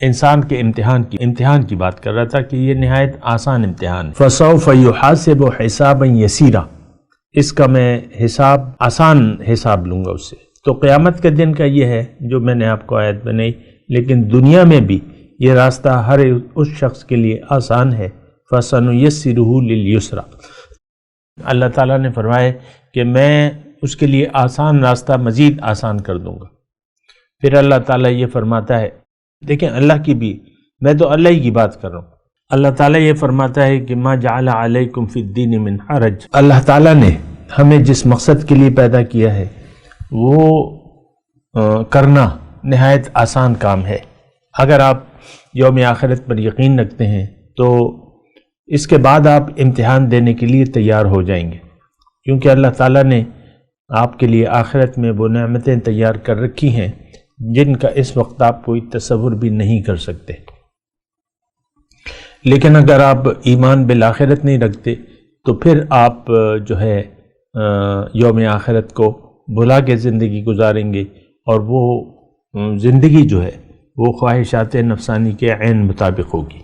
انسان کے امتحان کی بات کر رہا تھا کہ یہ نہایت آسان امتحان. فَسَوْفَ يُحَاسَبُ حِسَابًا يَسِيرًا، اس کا میں آسان حساب لوں گا اس سے. تو قیامت کے دن کا یہ ہے جو میں نے آپ کو آیت بنائی، لیکن دنیا میں بھی یہ راستہ ہر اس شخص کے لیے آسان ہے. فَسَنُيَسِّرُهُ لِلْيُسْرَى، اللہ تعالیٰ نے فرمایا کہ میں اس کے لیے آسان راستہ مزید آسان کر دوں گا. پھر اللہ تعالیٰ یہ فرماتا ہے، دیکھیں اللہ کی بھی، میں تو اللہ ہی کی بات کر رہا ہوں. اللہ تعالیٰ یہ فرماتا ہے کہ ما جعل علیکم فی الدین من حرج، اللہ تعالیٰ نے ہمیں جس مقصد کے لیے پیدا کیا ہے وہ کرنا نہایت آسان کام ہے. اگر آپ یوم آخرت پر یقین رکھتے ہیں تو اس کے بعد آپ امتحان دینے کے لیے تیار ہو جائیں گے، کیونکہ اللہ تعالیٰ نے آپ کے لیے آخرت میں وہ نعمتیں تیار کر رکھی ہیں جن کا اس وقت آپ کوئی تصور بھی نہیں کر سکتے. لیکن اگر آپ ایمان بالآخرت نہیں رکھتے تو پھر آپ جو ہے یوم آخرت کو بھلا کے زندگی گزاریں گے، اور وہ زندگی جو ہے وہ خواہشات نفسانی کے عین مطابق ہوگی.